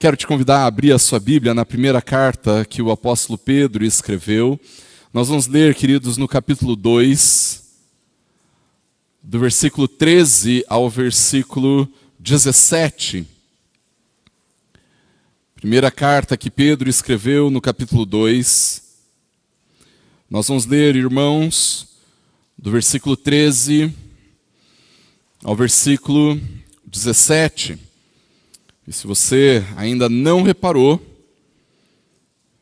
Quero te convidar a abrir a sua Bíblia na primeira carta que o apóstolo Pedro escreveu. Nós vamos ler, queridos, no capítulo 2, do versículo 13 ao versículo 17. Primeira carta que Pedro escreveu no capítulo 2. Nós vamos ler, irmãos, do versículo 13 ao versículo 17. E se você ainda não reparou,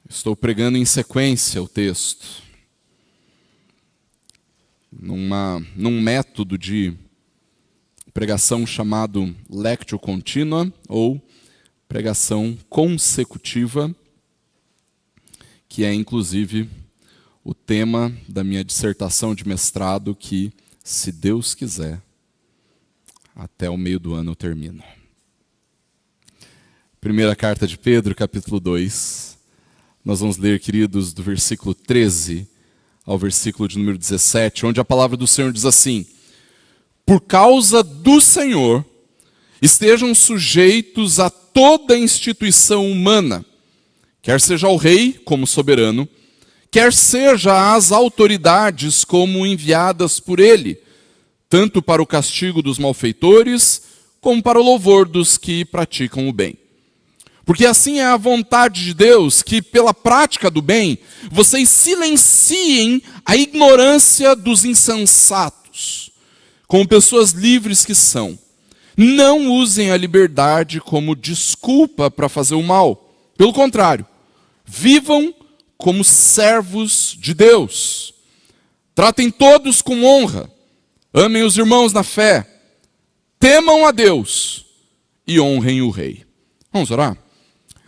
estou pregando em sequência o texto. Num método de pregação chamado Lectio Continua, ou pregação consecutiva, que é inclusive o tema da minha dissertação de mestrado, que, se Deus quiser, até o meio do ano eu termino. Primeira carta de Pedro, capítulo 2. Nós vamos ler, queridos, do versículo 13 ao versículo de número 17, onde a palavra do Senhor diz assim: por causa do Senhor, estejam sujeitos a toda instituição humana, quer seja ao rei como soberano, quer seja às autoridades como enviadas por ele, tanto para o castigo dos malfeitores, como para o louvor dos que praticam o bem. Porque assim é a vontade de Deus, que pela prática do bem, vocês silenciem a ignorância dos insensatos, como pessoas livres que são. Não usem a liberdade como desculpa para fazer o mal. Pelo contrário, vivam como servos de Deus. Tratem todos com honra. Amem os irmãos na fé. Temam a Deus e honrem o rei. Vamos orar?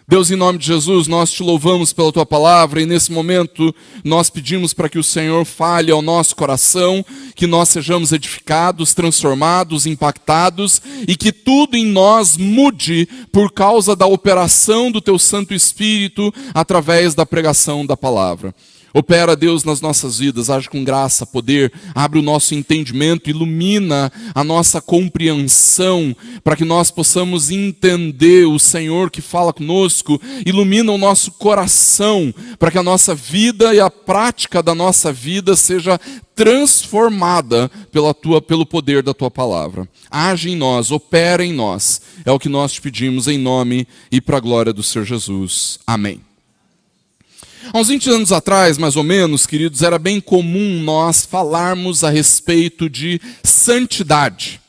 Deus, em nome de Jesus, nós te louvamos pela tua palavra e nesse momento nós pedimos para que o Senhor fale ao nosso coração, que nós sejamos edificados, transformados, impactados e que tudo em nós mude por causa da operação do teu Santo Espírito através da pregação da palavra. Opera, Deus, nas nossas vidas, age com graça, poder, abre o nosso entendimento, ilumina a nossa compreensão, para que nós possamos entender o Senhor que fala conosco, ilumina o nosso coração, para que a nossa vida e a prática da nossa vida seja transformada pelo poder da tua palavra. Age em nós, opera em nós, é o que nós te pedimos em nome e para a glória do Senhor Jesus. Amém. Há uns 20 anos atrás, mais ou menos, queridos, era bem comum nós falarmos a respeito de santidade.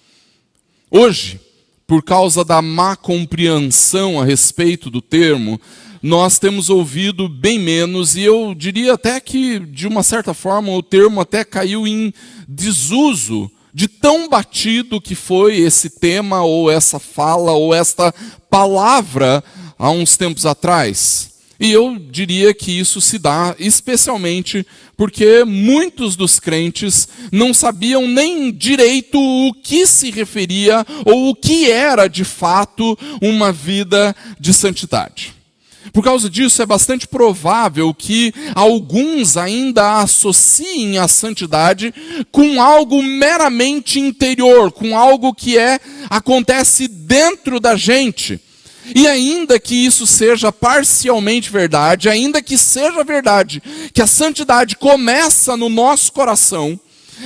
Hoje, por causa da má compreensão a respeito do termo, nós temos ouvido bem menos, e eu diria até que, de uma certa forma, o termo até caiu em desuso, de tão batido que foi esse tema, ou essa fala, ou esta palavra há uns tempos atrás. E eu diria que isso se dá especialmente porque muitos dos crentes não sabiam nem direito o que se referia ou o que era de fato uma vida de santidade. Por causa disso, é bastante provável que alguns ainda associem a santidade com algo meramente interior, com algo que acontece dentro da gente. E ainda que isso seja parcialmente verdade, ainda que seja verdade que a santidade começa no nosso coração,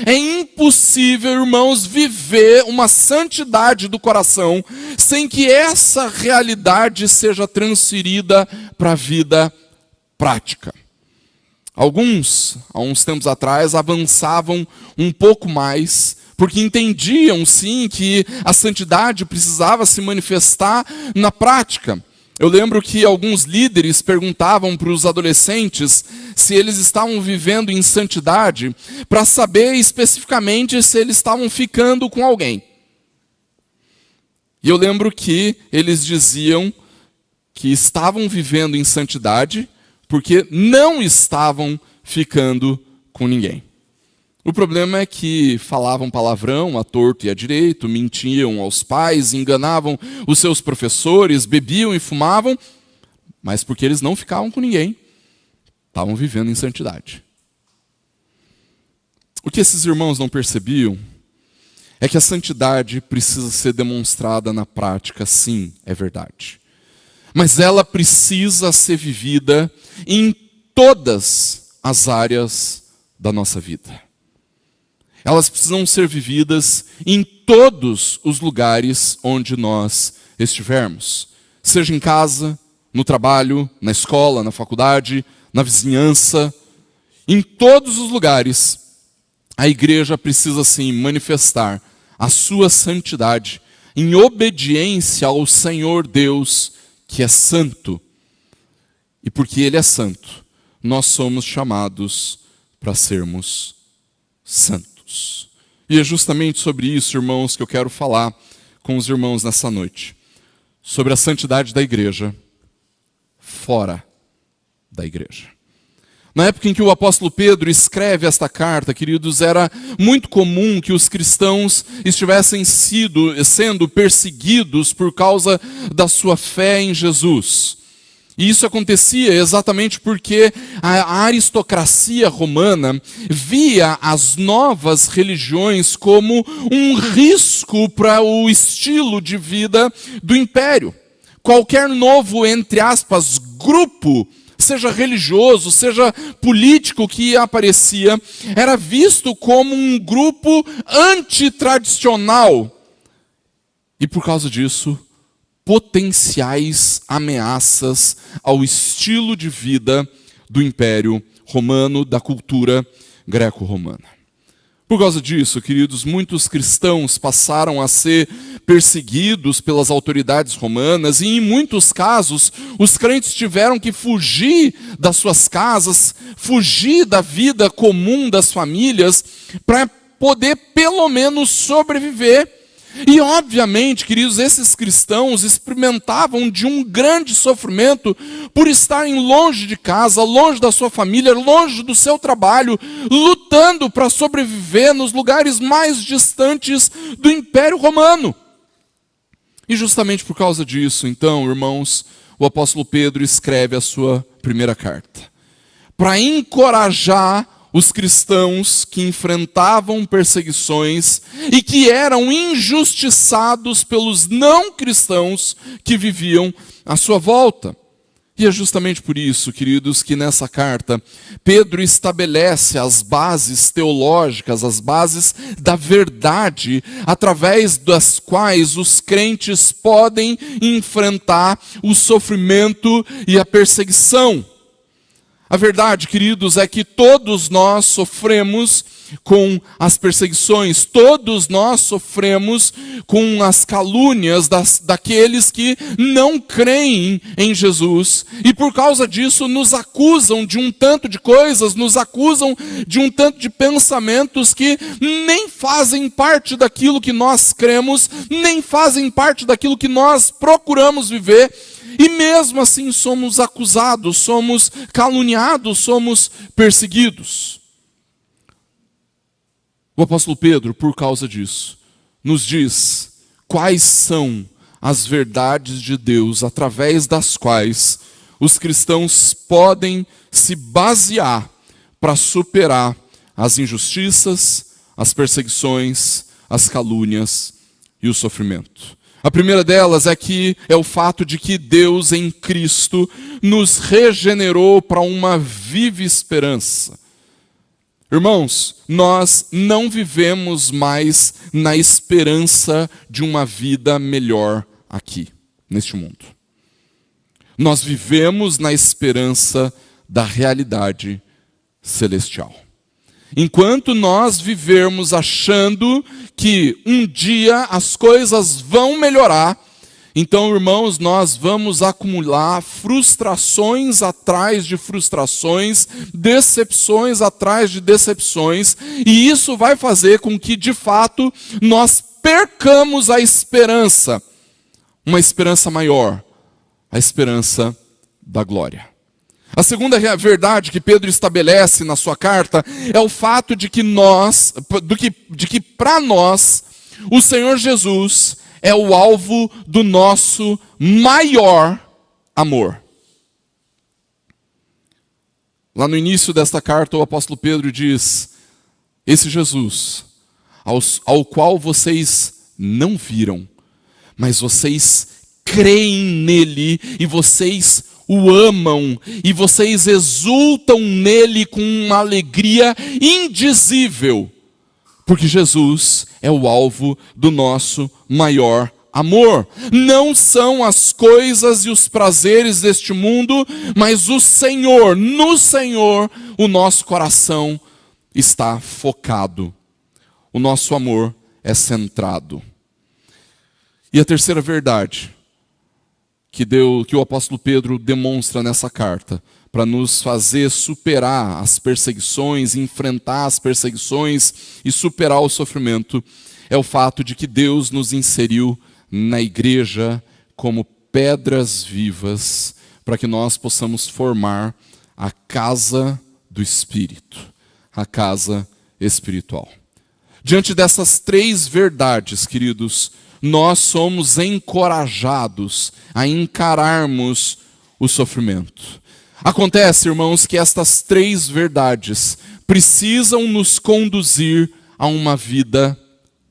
é impossível, irmãos, viver uma santidade do coração sem que essa realidade seja transferida para a vida prática. Alguns, há uns tempos atrás, avançavam um pouco mais, porque entendiam, sim, que a santidade precisava se manifestar na prática. Eu lembro que alguns líderes perguntavam para os adolescentes se eles estavam vivendo em santidade, para saber especificamente se eles estavam ficando com alguém. E eu lembro que eles diziam que estavam vivendo em santidade, porque não estavam ficando com ninguém. O problema é que falavam palavrão à torto e à direito, mentiam aos pais, enganavam os seus professores, bebiam e fumavam, mas porque eles não ficavam com ninguém, estavam vivendo em santidade. O que esses irmãos não percebiam é que a santidade precisa ser demonstrada na prática, sim, é verdade. mas ela precisa ser vivida em todas as áreas da nossa vida. Elas precisam ser vividas em todos os lugares onde nós estivermos. Seja em casa, no trabalho, na escola, na faculdade, na vizinhança. Em todos os lugares, a igreja precisa sim manifestar a sua santidade em obediência ao Senhor Deus, que é santo. E porque Ele é santo, nós somos chamados para sermos santos. E é justamente sobre isso, irmãos, que eu quero falar com os irmãos nessa noite. Sobre a santidade da igreja, fora da igreja. Na época em que o apóstolo Pedro escreve esta carta, queridos, era muito comum que os cristãos estivessem sendo perseguidos por causa da sua fé em Jesus. E isso acontecia exatamente porque a aristocracia romana via as novas religiões como um risco para o estilo de vida do império. Qualquer novo, entre aspas, grupo, seja religioso, seja político que aparecia, era visto como um grupo antitradicional. E por causa disso, potenciais ameaças ao estilo de vida do Império Romano, da cultura greco-romana. Por causa disso, queridos, muitos cristãos passaram a ser perseguidos pelas autoridades romanas e, em muitos casos, os crentes tiveram que fugir das suas casas, fugir da vida comum das famílias, para poder, pelo menos, sobreviver. E, obviamente, queridos, esses cristãos experimentavam de um grande sofrimento por estarem longe de casa, longe da sua família, longe do seu trabalho, lutando para sobreviver nos lugares mais distantes do Império Romano. E justamente por causa disso, então, irmãos, o apóstolo Pedro escreve a sua primeira carta, para encorajar os cristãos que enfrentavam perseguições e que eram injustiçados pelos não cristãos que viviam à sua volta. E é justamente por isso, queridos, que nessa carta Pedro estabelece as bases teológicas, as bases da verdade, através das quais os crentes podem enfrentar o sofrimento e a perseguição. A verdade, queridos, é que todos nós sofremos com as perseguições, todos nós sofremos com as calúnias daqueles que não creem em Jesus. E por causa disso nos acusam de um tanto de coisas, nos acusam de um tanto de pensamentos que nem fazem parte daquilo que nós cremos, nem fazem parte daquilo que nós procuramos viver. E mesmo assim somos acusados, somos caluniados, somos perseguidos. O apóstolo Pedro, por causa disso, nos diz quais são as verdades de Deus através das quais os cristãos podem se basear para superar as injustiças, as perseguições, as calúnias e o sofrimento. A primeira delas é o fato de que Deus em Cristo nos regenerou para uma viva esperança. Irmãos, nós não vivemos mais na esperança de uma vida melhor aqui, neste mundo. Nós vivemos na esperança da realidade celestial. Enquanto nós vivermos achando que um dia as coisas vão melhorar, então, irmãos, nós vamos acumular frustrações atrás de frustrações, decepções atrás de decepções, e isso vai fazer com que, de fato, nós percamos a esperança, uma esperança maior, a esperança da glória. A segunda verdade que Pedro estabelece na sua carta é o fato de que para nós, o Senhor Jesus é o alvo do nosso maior amor. Lá no início desta carta, o apóstolo Pedro diz: esse Jesus, ao qual vocês não viram, mas vocês creem nele e vocês o amam e vocês exultam nele com uma alegria indizível, porque Jesus é o alvo do nosso maior amor. Não são as coisas e os prazeres deste mundo, mas o Senhor, no Senhor, o nosso coração está focado. O nosso amor é centrado. E a terceira verdade que o apóstolo Pedro demonstra nessa carta, para nos fazer superar as perseguições, enfrentar as perseguições e superar o sofrimento, é o fato de que Deus nos inseriu na igreja como pedras vivas, para que nós possamos formar a casa do Espírito, a casa espiritual. Diante dessas três verdades, queridos, nós somos encorajados a encararmos o sofrimento. Acontece, irmãos, que estas três verdades precisam nos conduzir a uma vida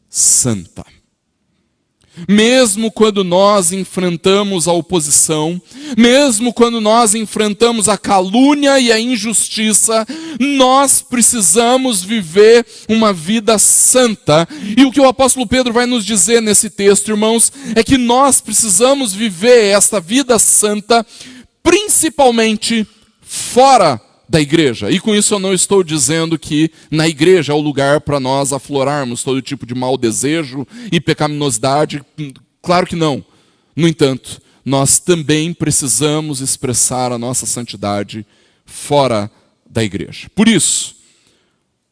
santa. Mesmo quando nós enfrentamos a oposição, mesmo quando nós enfrentamos a calúnia e a injustiça, nós precisamos viver uma vida santa. E o que o apóstolo Pedro vai nos dizer nesse texto, irmãos, é que nós precisamos viver esta vida santa, principalmente fora da igreja. E com isso eu não estou dizendo que na igreja é o lugar para nós aflorarmos todo tipo de mau desejo e pecaminosidade. Claro que não. No entanto, nós também precisamos expressar a nossa santidade fora da igreja. Por isso,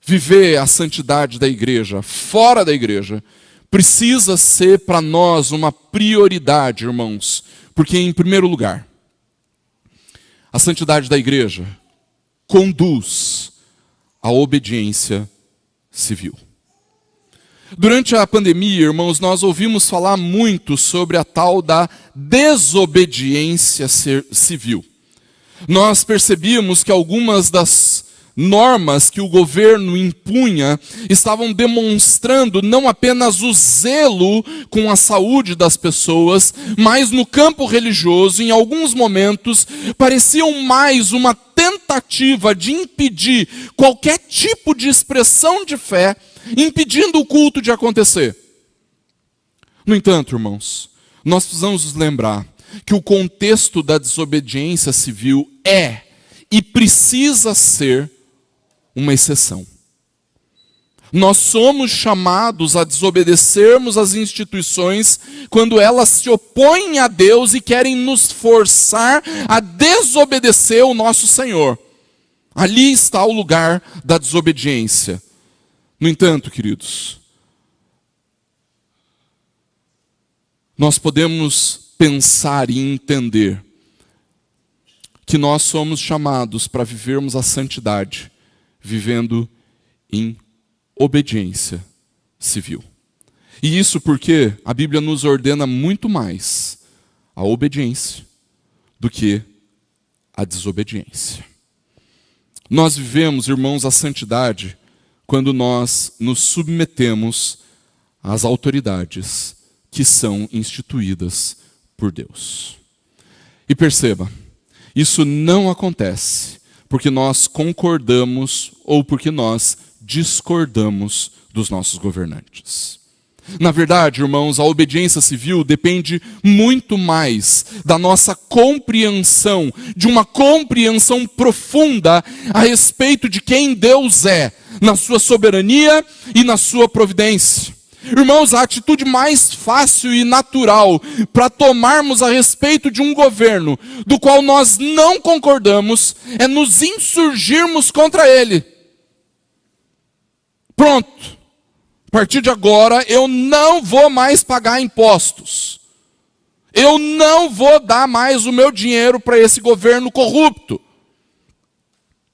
viver a santidade da igreja fora da igreja precisa ser para nós uma prioridade, irmãos. Porque, em primeiro lugar, a santidade da igreja conduz à obediência civil. Durante a pandemia, irmãos, nós ouvimos falar muito sobre a tal da desobediência civil. Nós percebíamos que algumas das normas que o governo impunha estavam demonstrando não apenas o zelo com a saúde das pessoas, mas no campo religioso, em alguns momentos, pareciam mais uma tentativa de impedir qualquer tipo de expressão de fé, impedindo o culto de acontecer. No entanto, irmãos, nós precisamos nos lembrar que o contexto da desobediência civil é e precisa ser uma exceção. Nós somos chamados a desobedecermos as instituições quando elas se opõem a Deus e querem nos forçar a desobedecer o nosso Senhor. Ali está o lugar da desobediência. No entanto, queridos, nós podemos pensar e entender que nós somos chamados para vivermos a santidade vivendo em obediência civil. E isso porque a Bíblia nos ordena muito mais a obediência do que a desobediência. Nós vivemos, irmãos, a santidade quando nós nos submetemos às autoridades que são instituídas por Deus. E perceba, isso não acontece porque nós concordamos ou porque nós discordamos dos nossos governantes. Na verdade, irmãos, a obediência civil depende muito mais da nossa compreensão, de uma compreensão profunda a respeito de quem Deus é, na sua soberania e na sua providência. Irmãos, a atitude mais fácil e natural para tomarmos a respeito de um governo do qual nós não concordamos é nos insurgirmos contra ele. Pronto. A partir de agora eu não vou mais pagar impostos. Eu não vou dar mais o meu dinheiro para esse governo corrupto.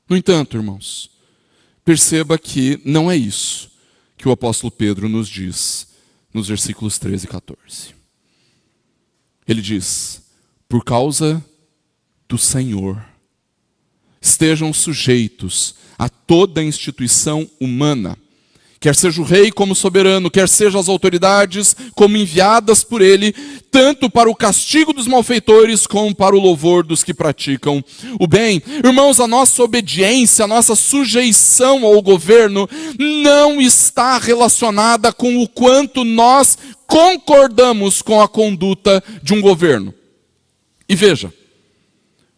No entanto, irmãos, perceba que não é isso que o apóstolo Pedro nos diz nos versículos 13 e 14. Ele diz: por causa do Senhor, estejam sujeitos a toda instituição humana, Quer seja o rei como soberano, quer sejam as autoridades como enviadas por ele, tanto para o castigo dos malfeitores como para o louvor dos que praticam o bem. Irmãos, a nossa obediência, a nossa sujeição ao governo não está relacionada com o quanto nós concordamos com a conduta de um governo. E veja,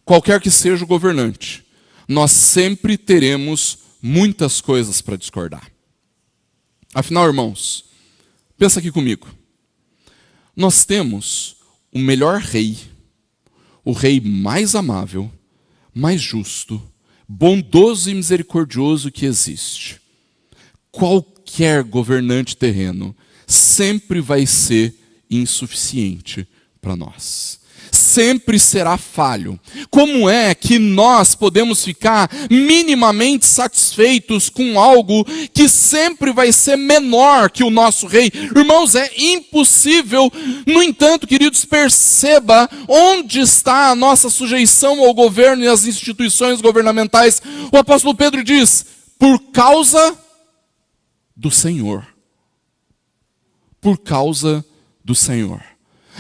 qualquer que seja o governante, nós sempre teremos muitas coisas para discordar. Afinal, irmãos, pensa aqui comigo. Nós temos o melhor rei, o rei mais amável, mais justo, bondoso e misericordioso que existe. Qualquer governante terreno sempre vai ser insuficiente para nós. Sempre será falho. Como é que nós podemos ficar minimamente satisfeitos com algo que sempre vai ser menor que o nosso rei? Irmãos, é impossível. No entanto, queridos, perceba onde está a nossa sujeição ao governo e às instituições governamentais. O apóstolo Pedro diz, por causa do Senhor. Por causa do Senhor.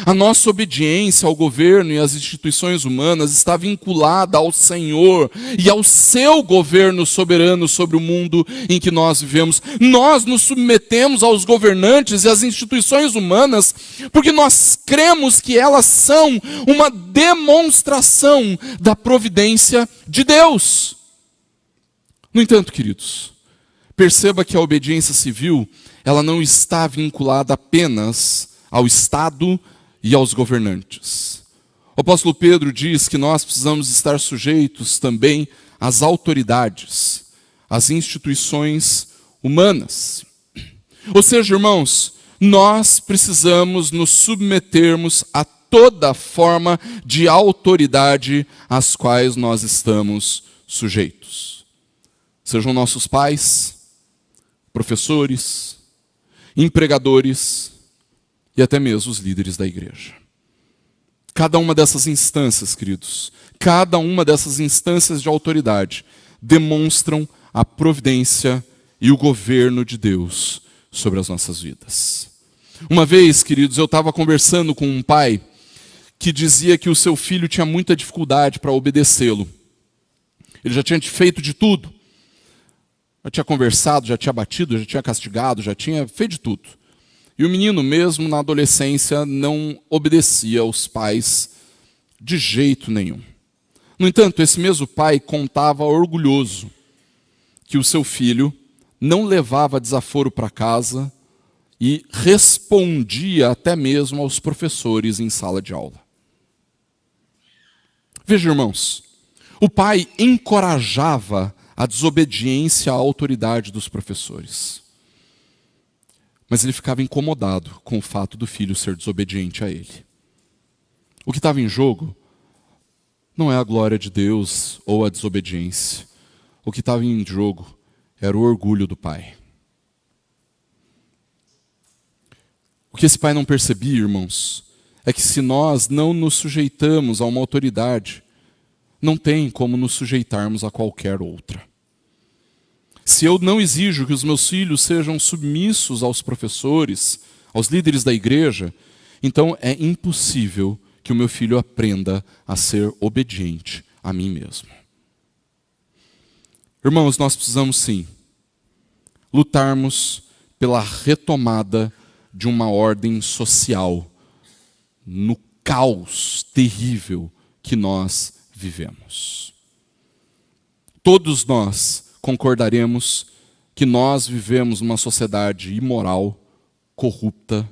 A nossa obediência ao governo e às instituições humanas está vinculada ao Senhor e ao seu governo soberano sobre o mundo em que nós vivemos. Nós nos submetemos aos governantes e às instituições humanas porque nós cremos que elas são uma demonstração da providência de Deus. No entanto, queridos, perceba que a obediência civil, ela não está vinculada apenas ao Estado e aos governantes. O apóstolo Pedro diz que nós precisamos estar sujeitos também às autoridades, às instituições humanas. Ou seja, irmãos, nós precisamos nos submetermos a toda forma de autoridade às quais nós estamos sujeitos. Sejam nossos pais, professores, empregadores, e até mesmo os líderes da igreja. Cada uma dessas instâncias, queridos, cada uma dessas instâncias de autoridade demonstram a providência e o governo de Deus sobre as nossas vidas. Uma vez, queridos, eu estava conversando com um pai que dizia que o seu filho tinha muita dificuldade para obedecê-lo. Ele já tinha feito de tudo. Já tinha conversado, já tinha batido, já tinha castigado, já tinha feito de tudo. E o menino mesmo, na adolescência, não obedecia aos pais de jeito nenhum. No entanto, esse mesmo pai contava orgulhoso que o seu filho não levava desaforo para casa e respondia até mesmo aos professores em sala de aula. Veja, irmãos, o pai encorajava a desobediência à autoridade dos professores. Mas ele ficava incomodado com o fato do filho ser desobediente a ele. O que estava em jogo não é a glória de Deus ou a desobediência. O que estava em jogo era o orgulho do pai. O que esse pai não percebia, irmãos, é que se nós não nos sujeitamos a uma autoridade, não tem como nos sujeitarmos a qualquer outra. Se eu não exijo que os meus filhos sejam submissos aos professores, aos líderes da igreja, então é impossível que o meu filho aprenda a ser obediente a mim mesmo. Irmãos, nós precisamos sim lutarmos pela retomada de uma ordem social no caos terrível que nós vivemos. Todos nós concordaremos que nós vivemos numa sociedade imoral, corrupta,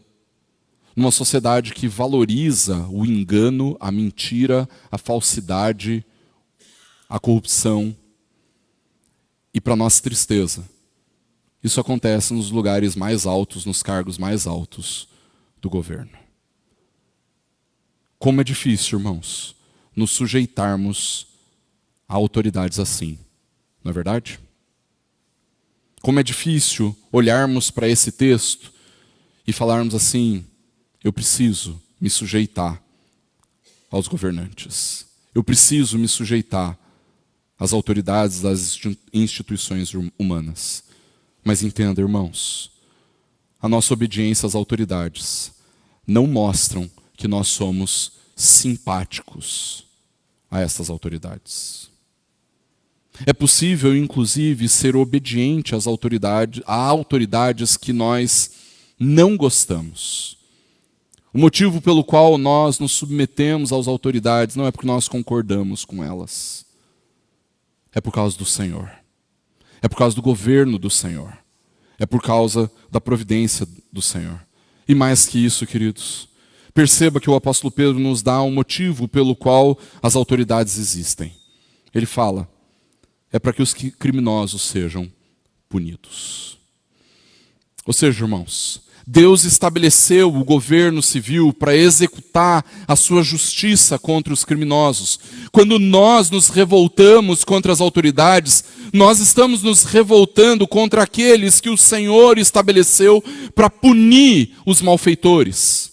numa sociedade que valoriza o engano, a mentira, a falsidade, a corrupção. E para nossa tristeza, isso acontece nos lugares mais altos, nos cargos mais altos do governo. Como é difícil, irmãos, nos sujeitarmos a autoridades assim. Não é verdade? Como é difícil olharmos para esse texto e falarmos assim, eu preciso me sujeitar aos governantes. Eu preciso me sujeitar às autoridades das instituições humanas. Mas entenda, irmãos, a nossa obediência às autoridades não mostram que nós somos simpáticos a essas autoridades. É possível, inclusive, ser obediente às autoridades, a autoridades que nós não gostamos. O motivo pelo qual nós nos submetemos às autoridades não é porque nós concordamos com elas. É por causa do Senhor. É por causa do governo do Senhor. É por causa da providência do Senhor. E mais que isso, queridos, perceba que o apóstolo Pedro nos dá um motivo pelo qual as autoridades existem. Ele fala, é para que os criminosos sejam punidos. Ou seja, irmãos, Deus estabeleceu o governo civil para executar a sua justiça contra os criminosos. Quando nós nos revoltamos contra as autoridades, nós estamos nos revoltando contra aqueles que o Senhor estabeleceu para punir os malfeitores.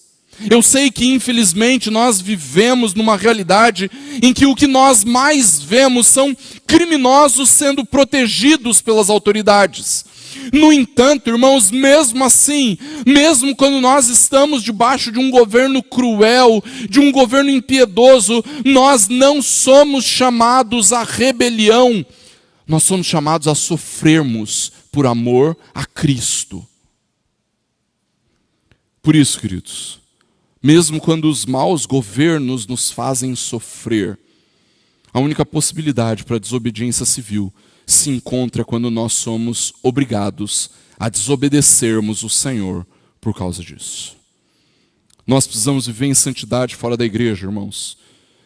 Eu sei que, infelizmente, nós vivemos numa realidade em que o que nós mais vemos são criminosos sendo protegidos pelas autoridades. No entanto, irmãos, mesmo assim, mesmo quando nós estamos debaixo de um governo cruel, de um governo impiedoso, nós não somos chamados à rebelião. Nós somos chamados a sofrermos por amor a Cristo. Por isso, queridos, mesmo quando os maus governos nos fazem sofrer, a única possibilidade para a desobediência civil se encontra quando nós somos obrigados a desobedecermos o Senhor por causa disso. Nós precisamos viver em santidade fora da igreja, irmãos.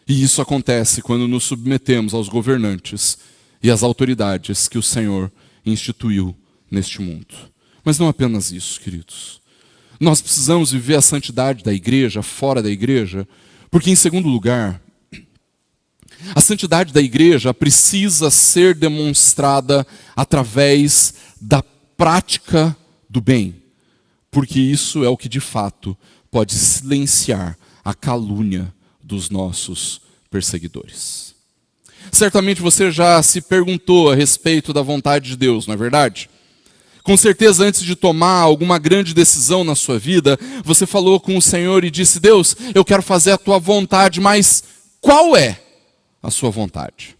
E isso acontece quando nos submetemos aos governantes e às autoridades que o Senhor instituiu neste mundo. Mas não apenas isso, queridos. Nós precisamos viver a santidade da igreja, fora da igreja, porque, em segundo lugar, a santidade da igreja precisa ser demonstrada através da prática do bem, porque isso é o que de fato pode silenciar a calúnia dos nossos perseguidores. Certamente você já se perguntou a respeito da vontade de Deus, não é verdade? Com certeza, antes de tomar alguma grande decisão na sua vida, você falou com o Senhor e disse: Deus, eu quero fazer a tua vontade, mas qual é a sua vontade?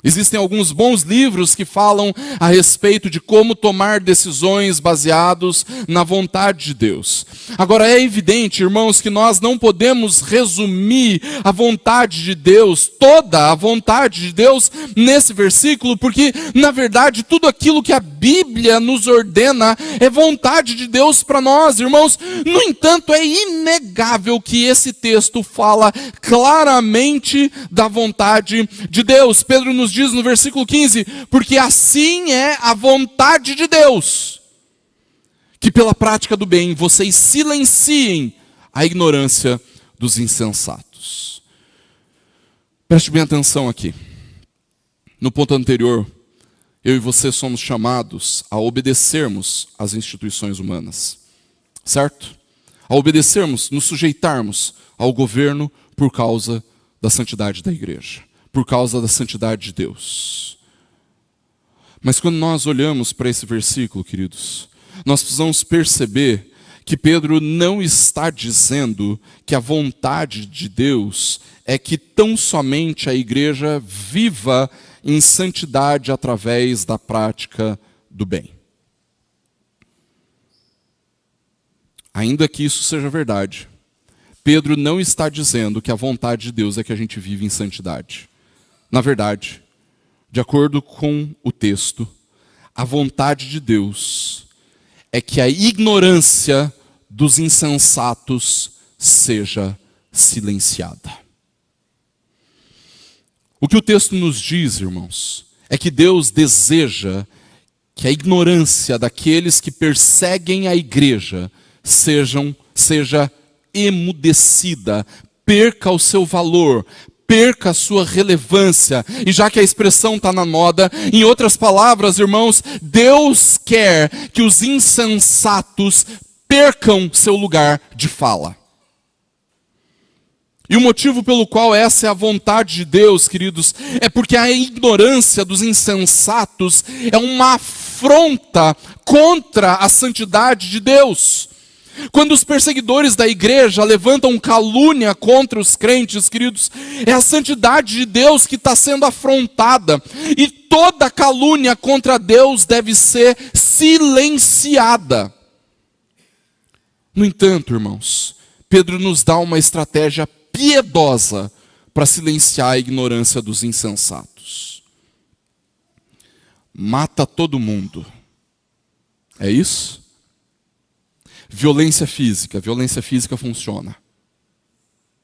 Existem alguns bons livros que falam a respeito de como tomar decisões baseados na vontade de Deus. Agora, é evidente, irmãos, que nós não podemos resumir a vontade de Deus, toda a vontade de Deus, nesse versículo, porque, na verdade, tudo aquilo que a Bíblia nos ordena é vontade de Deus para nós, irmãos. No entanto, é inegável que esse texto fala claramente da vontade de Deus. Pedro nos diz no versículo 15, porque assim é a vontade de Deus, que pela prática do bem vocês silenciem a ignorância dos insensatos. Preste bem atenção aqui. No ponto anterior, eu e você somos chamados a obedecermos às instituições humanas, certo? A obedecermos, nos sujeitarmos ao governo por causa da santidade da igreja, por causa da santidade de Deus. Mas quando nós olhamos para esse versículo, queridos, nós precisamos perceber que Pedro não está dizendo que a vontade de Deus é que tão somente a igreja viva em santidade através da prática do bem. Ainda que isso seja verdade, Pedro não está dizendo que a vontade de Deus é que a gente vive em santidade. Na verdade, de acordo com o texto, a vontade de Deus é que a ignorância dos insensatos seja silenciada. O que o texto nos diz, irmãos, é que Deus deseja que a ignorância daqueles que perseguem a igreja seja emudecida, perca o seu valor, perca a sua relevância. E já que a expressão está na moda, em outras palavras, irmãos, Deus quer que os insensatos percam seu lugar de fala. E o motivo pelo qual essa é a vontade de Deus, queridos, é porque a ignorância dos insensatos é uma afronta contra a santidade de Deus. Quando os perseguidores da igreja levantam calúnia contra os crentes, queridos, é a santidade de Deus que está sendo afrontada. E toda calúnia contra Deus deve ser silenciada. No entanto, irmãos, Pedro nos dá uma estratégia piedosa para silenciar a ignorância dos insensatos. Mata todo mundo. É isso? Violência física funciona.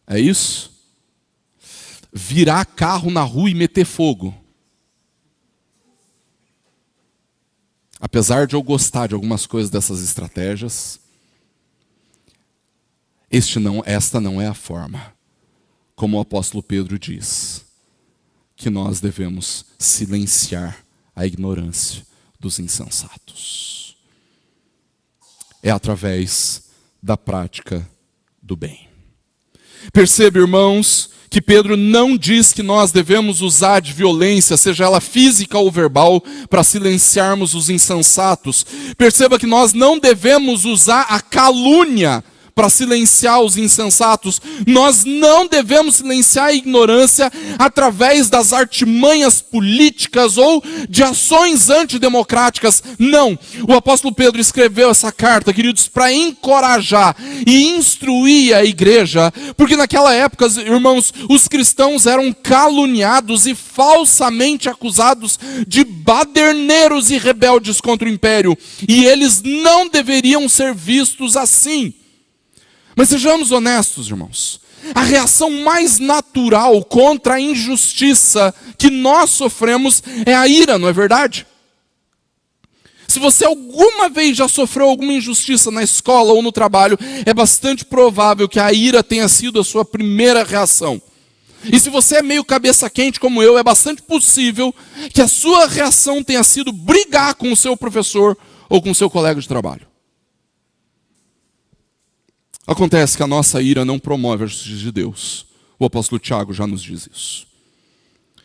É isso? Virar carro na rua e meter fogo. Apesar de eu gostar de algumas coisas dessas estratégias, esta não é a forma, como o apóstolo Pedro diz, que nós devemos silenciar a ignorância dos insensatos. É através da prática do bem. Perceba, irmãos, que Pedro não diz que nós devemos usar de violência, seja ela física ou verbal, para silenciarmos os insensatos. Perceba que nós não devemos usar a calúnia para silenciar os insensatos. Nós não devemos silenciar a ignorância através das artimanhas políticas ou de ações antidemocráticas. Não. O apóstolo Pedro escreveu essa carta, queridos, para encorajar e instruir a igreja, porque naquela época, irmãos, os cristãos eram caluniados e falsamente acusados de baderneiros e rebeldes contra o império, e eles não deveriam ser vistos assim. Mas sejamos honestos, irmãos. A reação mais natural contra a injustiça que nós sofremos é a ira, não é verdade? Se você alguma vez já sofreu alguma injustiça na escola ou no trabalho, é bastante provável que a ira tenha sido a sua primeira reação. E se você é meio cabeça quente como eu, é bastante possível que a sua reação tenha sido brigar com o seu professor ou com o seu colega de trabalho. Acontece que a nossa ira não promove a justiça de Deus. O apóstolo Tiago já nos diz isso.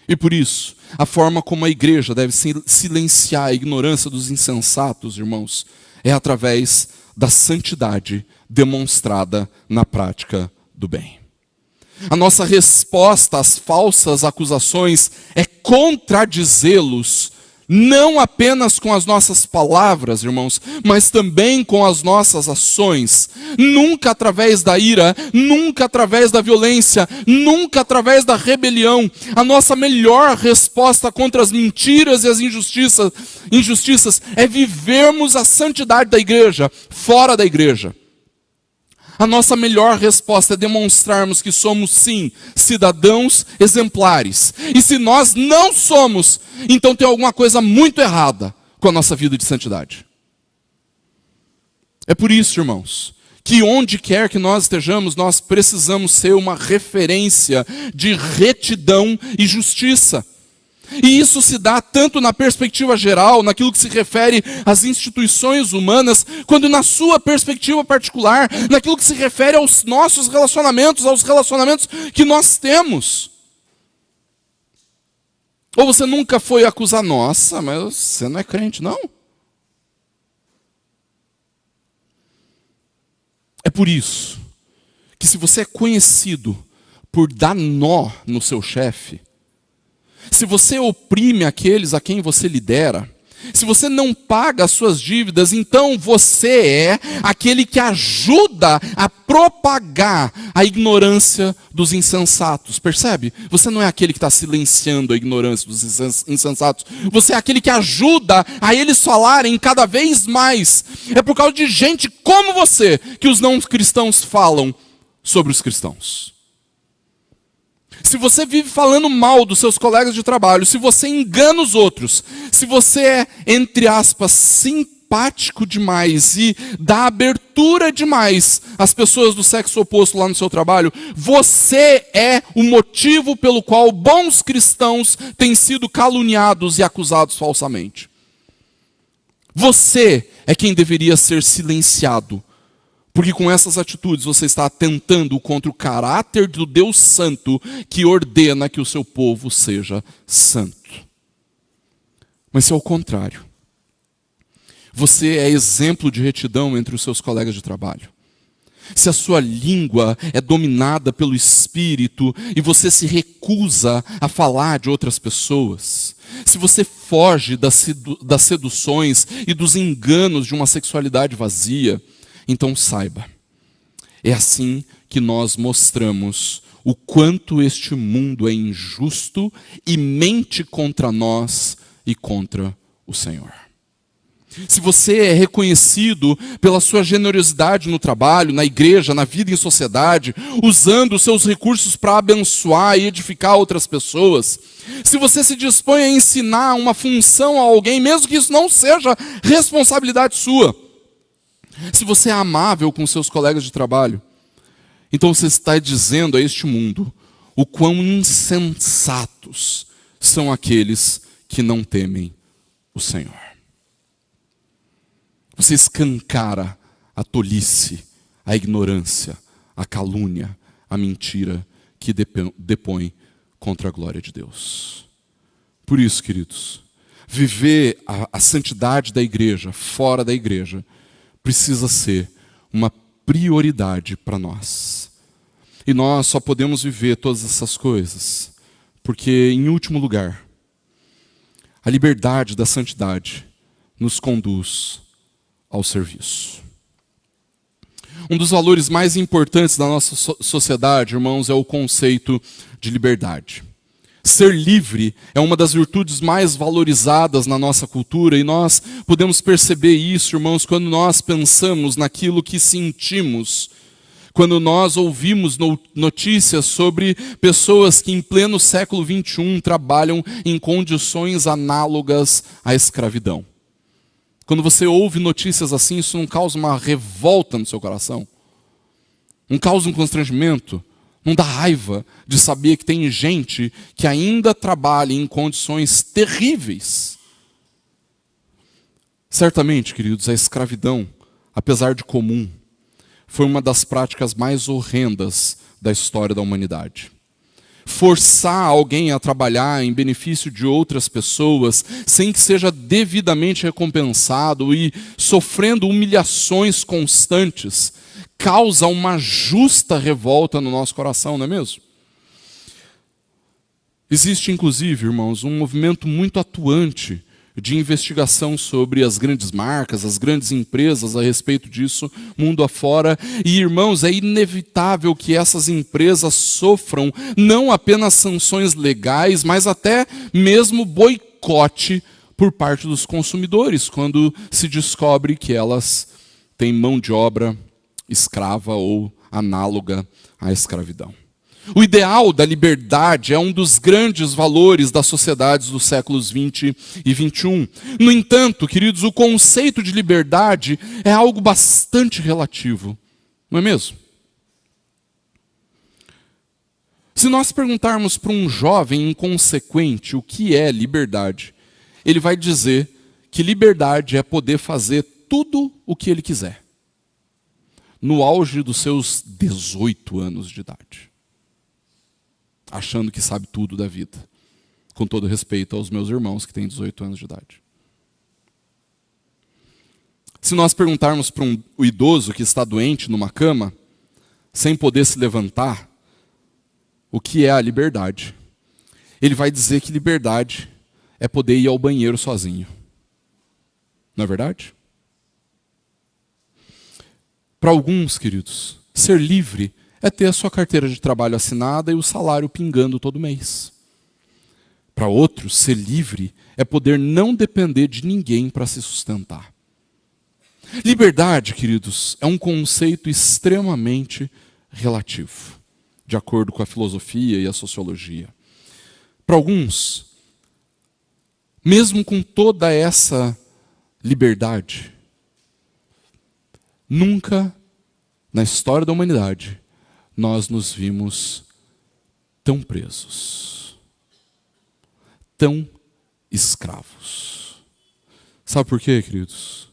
E por isso, a forma como a igreja deve silenciar a ignorância dos insensatos, irmãos, é através da santidade demonstrada na prática do bem. A nossa resposta às falsas acusações é contradizê-los, não apenas com as nossas palavras, irmãos, mas também com as nossas ações. Nunca através da ira, nunca através da violência, nunca através da rebelião. A nossa melhor resposta contra as mentiras e as injustiças é vivermos a santidade da igreja, fora da igreja. A nossa melhor resposta é demonstrarmos que somos, sim, cidadãos exemplares. E se nós não somos, então tem alguma coisa muito errada com a nossa vida de santidade. É por isso, irmãos, que onde quer que nós estejamos, nós precisamos ser uma referência de retidão e justiça. E isso se dá tanto na perspectiva geral, naquilo que se refere às instituições humanas, quanto na sua perspectiva particular, naquilo que se refere aos nossos relacionamentos, aos relacionamentos que nós temos. Ou você nunca foi acusar, nossa, mas você não é crente, não? É por isso que se você é conhecido por dar nó no seu chefe, se você oprime aqueles a quem você lidera, se você não paga as suas dívidas, então você é aquele que ajuda a propagar a ignorância dos insensatos. Percebe? Você não é aquele que está silenciando a ignorância dos insensatos. Você é aquele que ajuda a eles falarem cada vez mais. É por causa de gente como você que os não cristãos falam sobre os cristãos. Se você vive falando mal dos seus colegas de trabalho, se você engana os outros, se você é, entre aspas, simpático demais e dá abertura demais às pessoas do sexo oposto lá no seu trabalho, você é o motivo pelo qual bons cristãos têm sido caluniados e acusados falsamente. Você é quem deveria ser silenciado. Porque com essas atitudes você está atentando contra o caráter do Deus Santo que ordena que o seu povo seja santo. Mas se ao contrário, você é exemplo de retidão entre os seus colegas de trabalho, se a sua língua é dominada pelo Espírito e você se recusa a falar de outras pessoas, se você foge das seduções e dos enganos de uma sexualidade vazia, então saiba, é assim que nós mostramos o quanto este mundo é injusto e mente contra nós e contra o Senhor. Se você é reconhecido pela sua generosidade no trabalho, na igreja, na vida em sociedade, usando os seus recursos para abençoar e edificar outras pessoas, se você se dispõe a ensinar uma função a alguém, mesmo que isso não seja responsabilidade sua, se você é amável com seus colegas de trabalho, então você está dizendo a este mundo o quão insensatos são aqueles que não temem o Senhor. Você escancara a tolice, a ignorância, a calúnia, a mentira que depõe contra a glória de Deus. Por isso, queridos, viver a santidade da igreja, fora da igreja, precisa ser uma prioridade para nós. E nós só podemos viver todas essas coisas porque, em último lugar, a liberdade da santidade nos conduz ao serviço. Um dos valores mais importantes da nossa sociedade, irmãos, é o conceito de liberdade. Ser livre é uma das virtudes mais valorizadas na nossa cultura e nós podemos perceber isso, irmãos, quando nós pensamos naquilo que sentimos, quando nós ouvimos notícias sobre pessoas que em pleno século XXI trabalham em condições análogas à escravidão. Quando você ouve notícias assim, isso não causa uma revolta no seu coração? Não causa um constrangimento? Não dá raiva de saber que tem gente que ainda trabalha em condições terríveis? Certamente, queridos, a escravidão, apesar de comum, foi uma das práticas mais horrendas da história da humanidade. Forçar alguém a trabalhar em benefício de outras pessoas, sem que seja devidamente recompensado e sofrendo humilhações constantes, causa uma justa revolta no nosso coração, não é mesmo? Existe, inclusive, irmãos, um movimento muito atuante de investigação sobre as grandes marcas, as grandes empresas a respeito disso, mundo afora. E, irmãos, é inevitável que essas empresas sofram não apenas sanções legais, mas até mesmo boicote por parte dos consumidores, quando se descobre que elas têm mão de obra escrava ou análoga à escravidão. O ideal da liberdade é um dos grandes valores das sociedades dos séculos 20 e 21. No entanto, queridos, o conceito de liberdade é algo bastante relativo, não é mesmo? Se nós perguntarmos para um jovem inconsequente o que é liberdade, ele vai dizer que liberdade é poder fazer tudo o que ele quiser, no auge dos seus 18 anos de idade. Achando que sabe tudo da vida. Com todo respeito aos meus irmãos que têm 18 anos de idade. Se nós perguntarmos para o idoso que está doente numa cama, sem poder se levantar, o que é a liberdade, ele vai dizer que liberdade é poder ir ao banheiro sozinho. Não é verdade? Para alguns, queridos, ser livre é ter a sua carteira de trabalho assinada e o salário pingando todo mês. Para outros, ser livre é poder não depender de ninguém para se sustentar. Liberdade, queridos, é um conceito extremamente relativo, de acordo com a filosofia e a sociologia. Para alguns, mesmo com toda essa liberdade, nunca na história da humanidade nós nos vimos tão presos, tão escravos. Sabe por quê, queridos?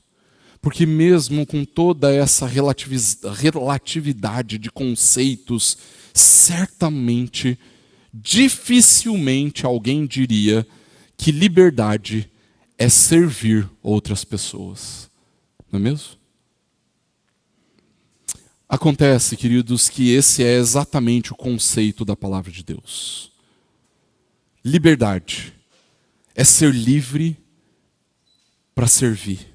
Porque mesmo com toda essa relatividade de conceitos, certamente, dificilmente alguém diria que liberdade é servir outras pessoas. não é mesmo? Acontece, queridos, que esse é exatamente o conceito da palavra de Deus. Liberdade é ser livre para servir.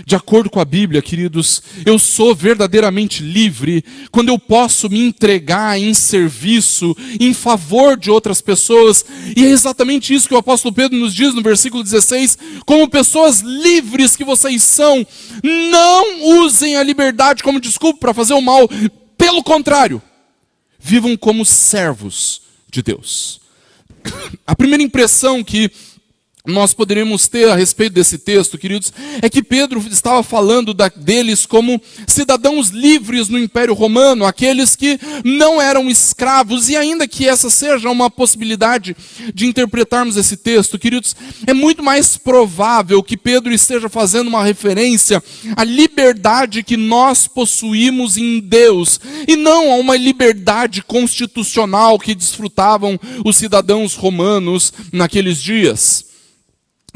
De acordo com a Bíblia, queridos, eu sou verdadeiramente livre quando eu posso me entregar em serviço, em favor de outras pessoas. E é exatamente isso que o apóstolo Pedro nos diz no versículo 16. Como pessoas livres que vocês são, não usem a liberdade como desculpa para fazer o mal. Pelo contrário, vivam como servos de Deus. A primeira impressão que nós poderíamos ter a respeito desse texto, queridos, é que Pedro estava falando deles como cidadãos livres no Império Romano, aqueles que não eram escravos, e ainda que essa seja uma possibilidade de interpretarmos esse texto, queridos, é muito mais provável que Pedro esteja fazendo uma referência à liberdade que nós possuímos em Deus, e não a uma liberdade constitucional que desfrutavam os cidadãos romanos naqueles dias.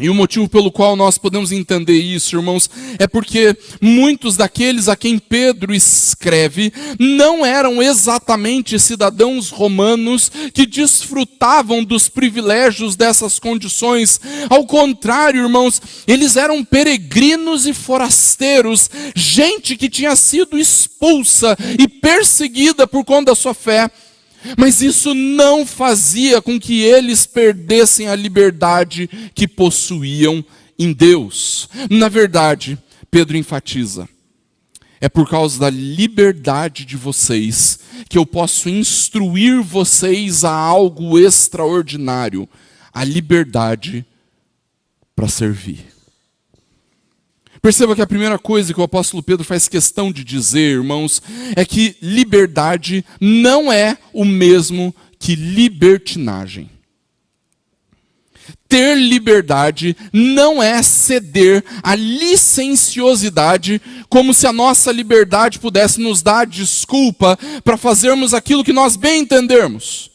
E o motivo pelo qual nós podemos entender isso, irmãos, é porque muitos daqueles a quem Pedro escreve não eram exatamente cidadãos romanos que desfrutavam dos privilégios dessas condições. Ao contrário, irmãos, eles eram peregrinos e forasteiros, gente que tinha sido expulsa e perseguida por conta da sua fé. Mas isso não fazia com que eles perdessem a liberdade que possuíam em Deus. Na verdade, Pedro enfatiza, é por causa da liberdade de vocês que eu posso instruir vocês a algo extraordinário, a liberdade para servir. Perceba que a primeira coisa que o apóstolo Pedro faz questão de dizer, irmãos, é que liberdade não é o mesmo que libertinagem. Ter liberdade não é ceder à licenciosidade, como se a nossa liberdade pudesse nos dar desculpa para fazermos aquilo que nós bem entendermos.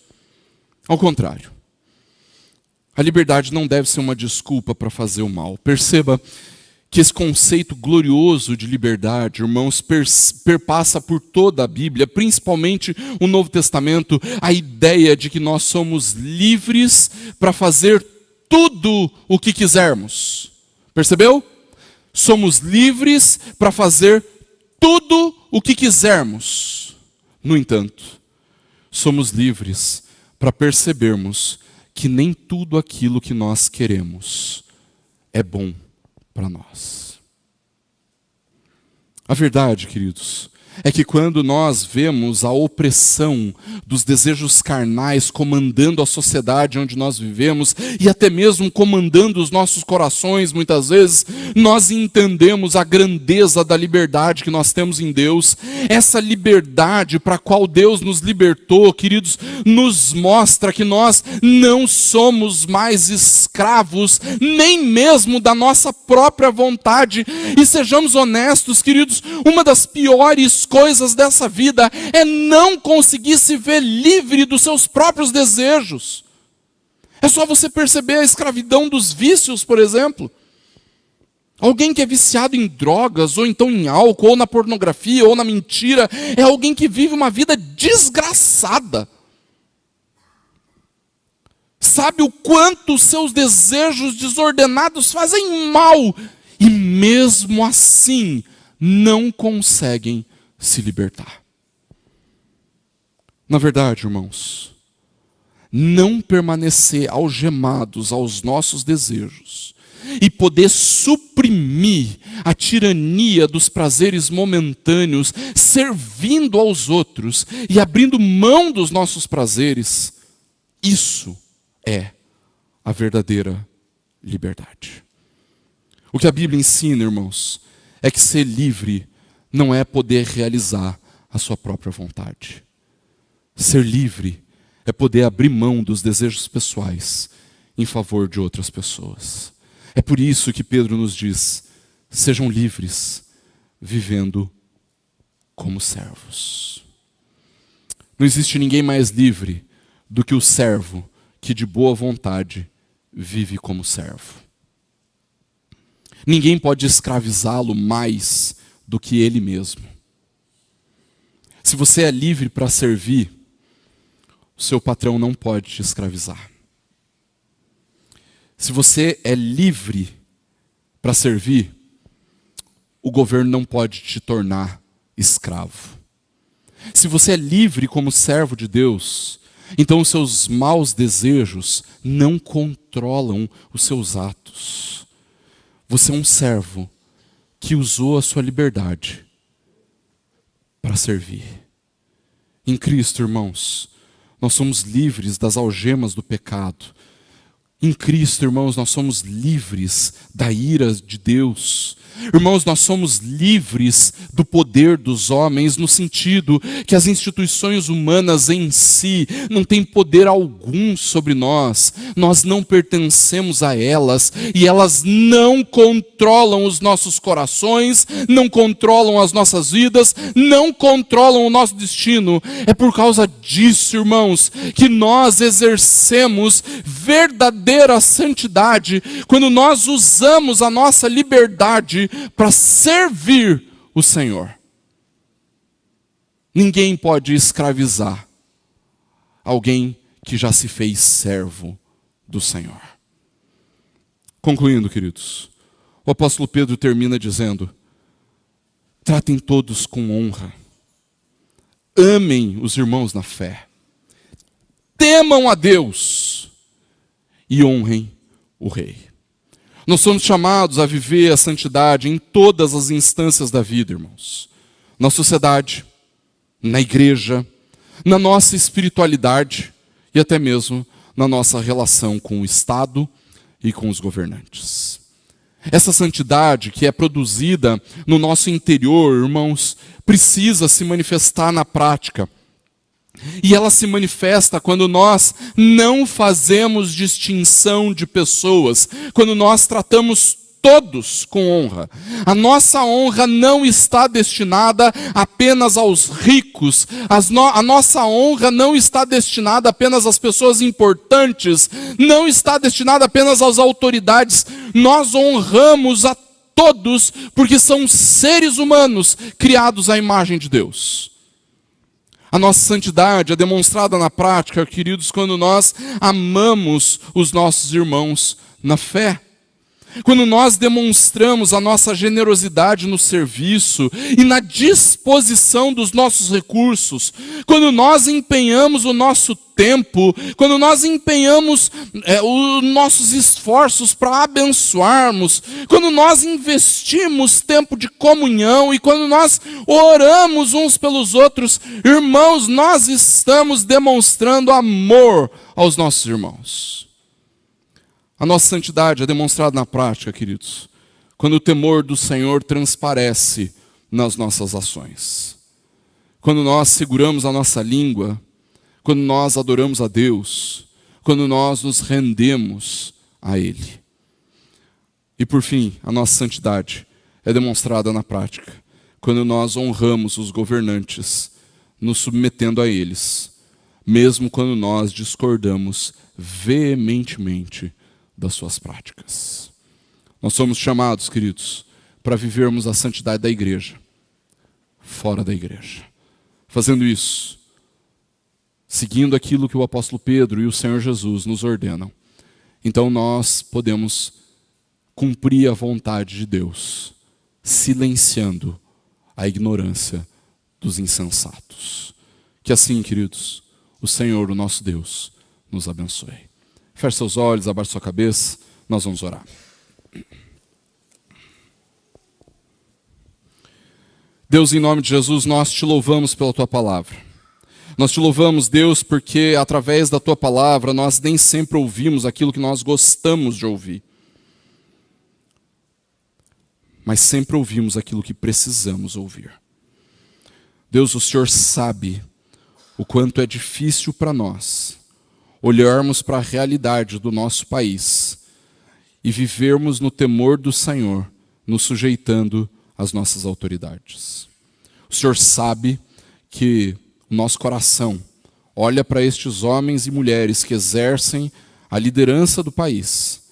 Ao contrário, a liberdade não deve ser uma desculpa para fazer o mal. Perceba que esse conceito glorioso de liberdade, irmãos, perpassa por toda a Bíblia, principalmente o Novo Testamento, a ideia de que nós somos livres para fazer tudo o que quisermos. Percebeu? Somos livres para fazer tudo o que quisermos. No entanto, somos livres para percebermos que nem tudo aquilo que nós queremos é bom para nós. A verdade, queridos, é que quando nós vemos a opressão dos desejos carnais comandando a sociedade onde nós vivemos e até mesmo comandando os nossos corações, muitas vezes, nós entendemos a grandeza da liberdade que nós temos em Deus. Essa liberdade para a qual Deus nos libertou, queridos, nos mostra que nós não somos mais escravos, nem mesmo da nossa própria vontade. E sejamos honestos, queridos, uma das piores coisas dessa vida é não conseguir se ver livre dos seus próprios desejos. É só você perceber a escravidão dos vícios, por exemplo. Alguém que é viciado em drogas, ou então em álcool, ou na pornografia, ou na mentira, é alguém que vive uma vida desgraçada. Sabe o quanto os seus desejos desordenados fazem mal, e mesmo assim não conseguem se libertar. Na verdade, irmãos, não permanecer algemados aos nossos desejos e poder suprimir a tirania dos prazeres momentâneos, servindo aos outros e abrindo mão dos nossos prazeres, isso é a verdadeira liberdade. O que a Bíblia ensina, irmãos, é que ser livre não é poder realizar a sua própria vontade. Ser livre é poder abrir mão dos desejos pessoais em favor de outras pessoas. É por isso que Pedro nos diz, sejam livres, vivendo como servos. Não existe ninguém mais livre do que o servo que de boa vontade vive como servo. Ninguém pode escravizá-lo mais do que ele mesmo. Se você é livre para servir, o seu patrão não pode te escravizar. Se você é livre para servir, o governo não pode te tornar escravo. Se você é livre como servo de Deus, então os seus maus desejos não controlam os seus atos. Você é um servo que usou a sua liberdade para servir. Em Cristo, irmãos, nós somos livres das algemas do pecado. Em Cristo, irmãos, nós somos livres da ira de Deus. Irmãos, nós somos livres do poder dos homens, no sentido que as instituições humanas em si não têm poder algum sobre nós. Nós não pertencemos a elas e elas não controlam os nossos corações, não controlam as nossas vidas, não controlam o nosso destino. É por causa disso, irmãos, que nós exercemos verdadeira santidade quando nós usamos a nossa liberdade para servir o Senhor. Ninguém pode escravizar alguém que já se fez servo do Senhor. Concluindo, queridos, o apóstolo Pedro termina dizendo: tratem todos com honra, amem os irmãos na fé, temam a Deus e honrem o Rei. Nós somos chamados a viver a santidade em todas as instâncias da vida, irmãos. Na sociedade, na igreja, na nossa espiritualidade e até mesmo na nossa relação com o Estado e com os governantes. Essa santidade que é produzida no nosso interior, irmãos, precisa se manifestar na prática. E ela se manifesta quando nós não fazemos distinção de pessoas, quando nós tratamos todos com honra. A nossa honra não está destinada apenas aos ricos, a nossa honra não está destinada apenas às pessoas importantes, não está destinada apenas às autoridades. Nós honramos a todos porque são seres humanos criados à imagem de Deus. A nossa santidade é demonstrada na prática, queridos, quando nós amamos os nossos irmãos na fé. Quando nós demonstramos a nossa generosidade no serviço e na disposição dos nossos recursos, quando nós empenhamos o nosso tempo, quando nós empenhamos os nossos esforços para abençoarmos, quando nós investimos tempo de comunhão e quando nós oramos uns pelos outros, irmãos, nós estamos demonstrando amor aos nossos irmãos. A nossa santidade é demonstrada na prática, queridos, quando o temor do Senhor transparece nas nossas ações. Quando nós seguramos a nossa língua, quando nós adoramos a Deus, quando nós nos rendemos a Ele. E por fim, a nossa santidade é demonstrada na prática, quando nós honramos os governantes, nos submetendo a eles, mesmo quando nós discordamos veementemente das suas práticas. Nós somos chamados, queridos, para vivermos a santidade da igreja, fora da igreja. Fazendo isso, seguindo aquilo que o apóstolo Pedro e o Senhor Jesus nos ordenam, então nós podemos cumprir a vontade de Deus, silenciando a ignorância dos insensatos. Que assim, queridos, o Senhor, o nosso Deus, nos abençoe. Feche seus olhos, abaixe sua cabeça, nós vamos orar. Deus, em nome de Jesus, nós te louvamos pela tua palavra. Nós te louvamos, Deus, porque através da tua palavra nós nem sempre ouvimos aquilo que nós gostamos de ouvir. Mas sempre ouvimos aquilo que precisamos ouvir. Deus, o Senhor sabe o quanto é difícil para nós olharmos para a realidade do nosso país e vivermos no temor do Senhor, nos sujeitando às nossas autoridades. O Senhor sabe que o nosso coração olha para estes homens e mulheres que exercem a liderança do país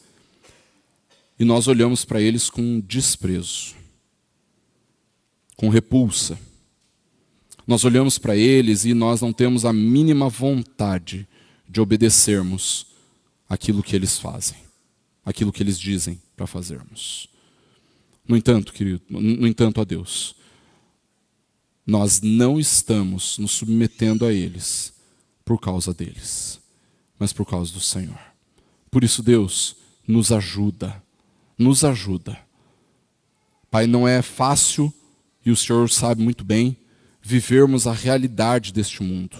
e nós olhamos para eles com desprezo, com repulsa. Nós olhamos para eles e nós não temos a mínima vontade de obedecermos aquilo que eles fazem, aquilo que eles dizem para fazermos. No entanto, querido, ó Deus, nós não estamos nos submetendo a eles por causa deles, mas por causa do Senhor. Por isso, Deus, nos ajuda. Nos ajuda. Pai, não é fácil, e o Senhor sabe muito bem, vivermos a realidade deste mundo.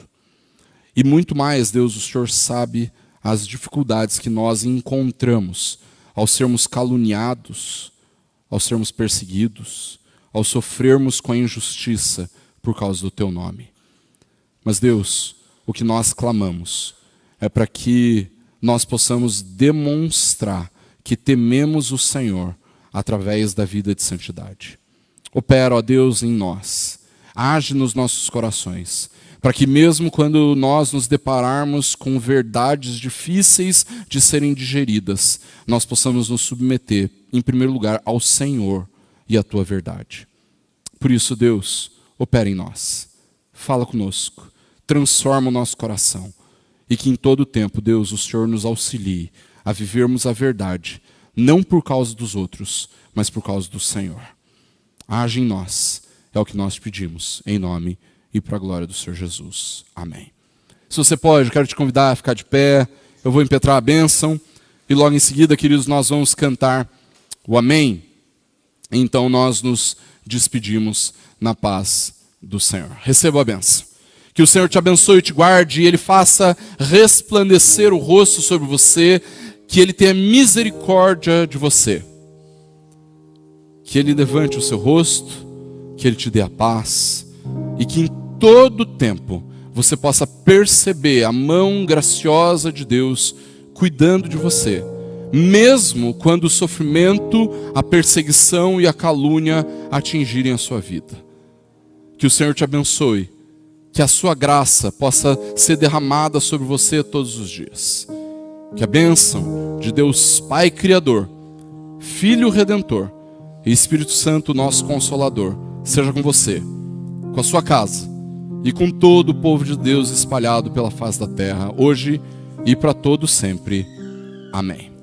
E muito mais, Deus, o Senhor sabe as dificuldades que nós encontramos ao sermos caluniados, ao sermos perseguidos, ao sofrermos com a injustiça por causa do Teu nome. Mas, Deus, o que nós clamamos é para que nós possamos demonstrar que tememos o Senhor através da vida de santidade. Opera, ó Deus, em nós. Age nos nossos corações, para que mesmo quando nós nos depararmos com verdades difíceis de serem digeridas, nós possamos nos submeter, em primeiro lugar, ao Senhor e à Tua verdade. Por isso, Deus, opera em nós. Fala conosco. Transforma o nosso coração. E que em todo o tempo, Deus, o Senhor nos auxilie a vivermos a verdade, não por causa dos outros, mas por causa do Senhor. Age em nós, é o que nós pedimos, em nome e para a glória do Senhor Jesus. Amém. Se você pode, eu quero te convidar a ficar de pé, eu vou impetrar a bênção, e logo em seguida, queridos, nós vamos cantar o Amém. Então nós nos despedimos na paz do Senhor. Receba a bênção. Que o Senhor te abençoe e te guarde, e Ele faça resplandecer o rosto sobre você, que Ele tenha misericórdia de você. Que Ele levante o seu rosto, que Ele te dê a paz, e que em todo tempo você possa perceber a mão graciosa de Deus cuidando de você, mesmo quando o sofrimento, a perseguição e a calúnia atingirem a sua vida. Que o Senhor te abençoe, que a sua graça possa ser derramada sobre você todos os dias. Que a bênção de Deus Pai Criador, Filho Redentor e Espírito Santo, nosso Consolador, seja com você, com a sua casa e com todo o povo de Deus espalhado pela face da terra, hoje e para todo sempre. Amém.